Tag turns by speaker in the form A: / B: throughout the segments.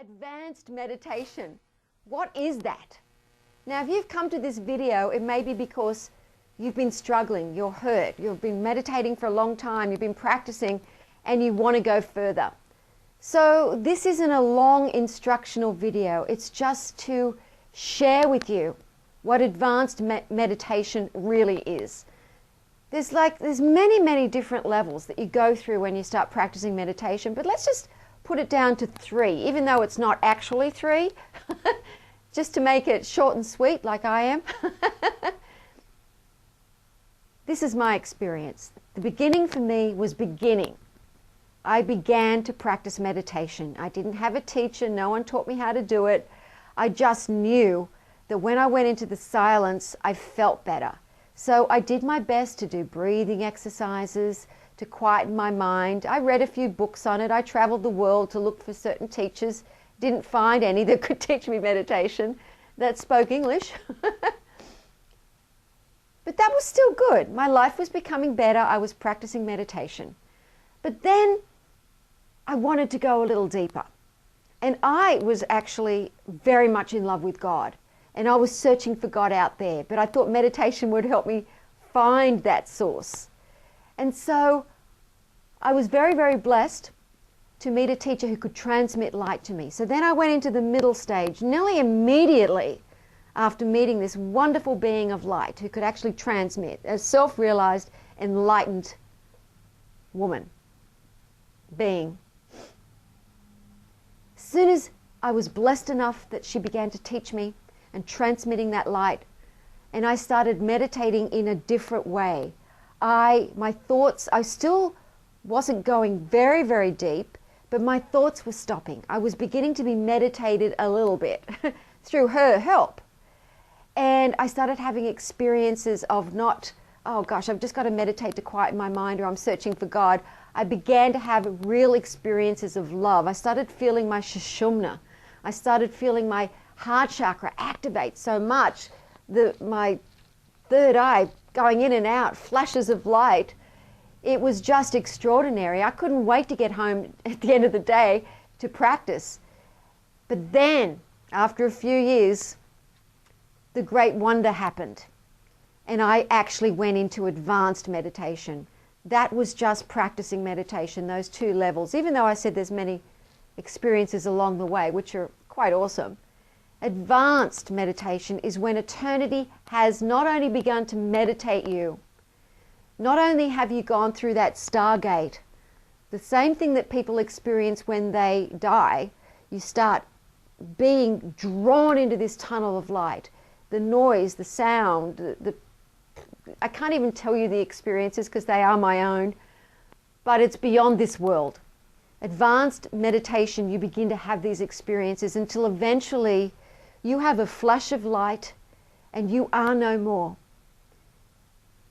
A: Advanced meditation. What is that? Now, if you've come to this video, it may be because you've been struggling, you're hurt, you've been meditating for a long time, you've been practicing, and you want to go further. So this isn't a long instructional video. It's just to share with you what advanced meditation really is. There's many different levels that you go through when you start practicing meditation, but let's just put it down to 3, even though it's not actually 3, just to make it short and sweet like I am. This is my experience. The beginning for me was beginning. I began to practice meditation. I didn't have a teacher. No one taught me how to do it. I just knew that when I went into the silence, I felt better. So I did my best to do breathing exercises, to quieten my mind. I read a few books on it. I traveled the world to look for certain teachers. Didn't find any that could teach me meditation that spoke English. But that was still good. My life was becoming better. I was practicing meditation. But then I wanted to go a little deeper. And I was actually very much in love with God. And I was searching for God out there. But I thought meditation would help me find that source. And so I was very blessed to meet a teacher who could transmit light to me. So then I went into the middle stage, nearly immediately after meeting this wonderful being of light who could actually transmit, a self-realized, enlightened woman, being. As soon as I was blessed enough that she began to teach me and transmitting that light, and I started meditating in a different way. My thoughts, I still wasn't going very deep, but my thoughts were stopping. I was beginning to be meditated a little bit through her help. And I started having experiences of not, oh gosh, I've just got to meditate to quieten my mind, or I'm searching for God. I began to have real experiences of love. I started feeling my 𝗟𝗘𝗥𝗡. I started feeling my heart chakra activate so much, my third eye going in and out, flashes of light. It was just extraordinary. I couldn't wait to get home at the end of the day to practice. But then, after a few years, the great wonder happened. And I actually went into advanced meditation. That was just practicing meditation, those 2 levels. Even though I said there's many experiences along the way, which are quite awesome. Advanced meditation is when eternity has not only begun to meditate you, not only have you gone through that stargate, the same thing that people experience when they die, you start being drawn into this tunnel of light. The noise, the sound, I can't even tell you the experiences because they are my own, but it's beyond this world. Advanced meditation, you begin to have these experiences until eventually you have a flash of light and you are no more.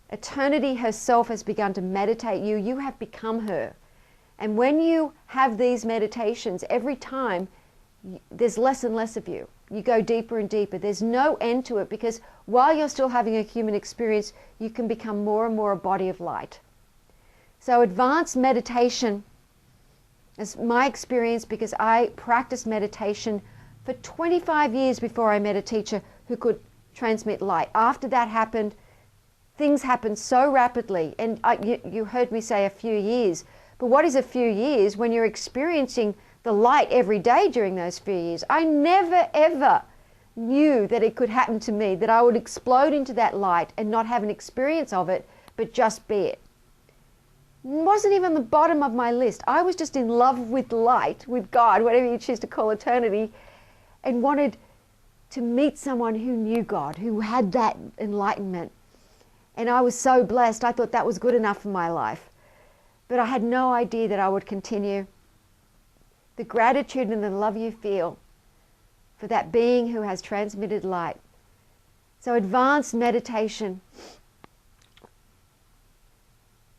A: Eternity herself has begun to meditate you. You have become her. And when you have these meditations, every time there's less and less of you. You go deeper and deeper. There's no end to it, because while you're still having a human experience, you can become more and more a body of light. So advanced meditation is my experience, because I practiced meditation for 25 years before I met a teacher who could transmit light. After that happened, things happened so rapidly. And you heard me say a few years. But what is a few years when you're experiencing the light every day during those few years? I never ever knew that it could happen to me, that I would explode into that light and not have an experience of it, but just be it. It wasn't even the bottom of my list. I was just in love with light, with God, whatever you choose to call eternity, and wanted to meet someone who knew God, who had that enlightenment. And I was so blessed. I thought that was good enough for my life. But I had no idea that I would continue. The gratitude and the love you feel for that being who has transmitted light. So advanced meditation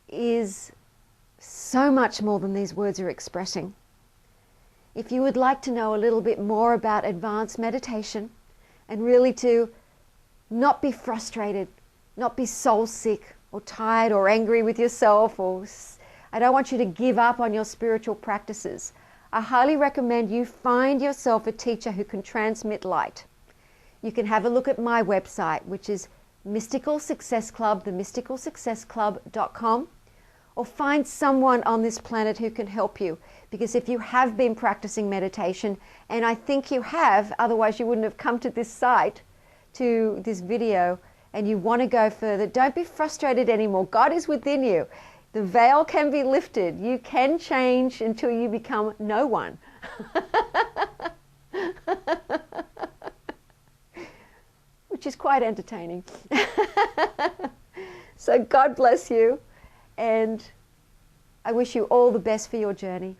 A: is so much more than these words are expressing. If you would like to know a little bit more about advanced meditation, and really to not be frustrated, not be soul sick or tired or angry with yourself, or I don't want you to give up on your spiritual practices. I highly recommend you find yourself a teacher who can transmit light. You can have a look at my website, which is Mystical Success Club, themysticalsuccessclub.com, or find someone on this planet who can help you. Because if you have been practicing meditation, and I think you have, otherwise you wouldn't have come to this site, to this video, and you want to go further, don't be frustrated anymore. God is within you. The veil can be lifted. You can change until you become no one. Which is quite entertaining. So God bless you, and I wish you all the best for your journey.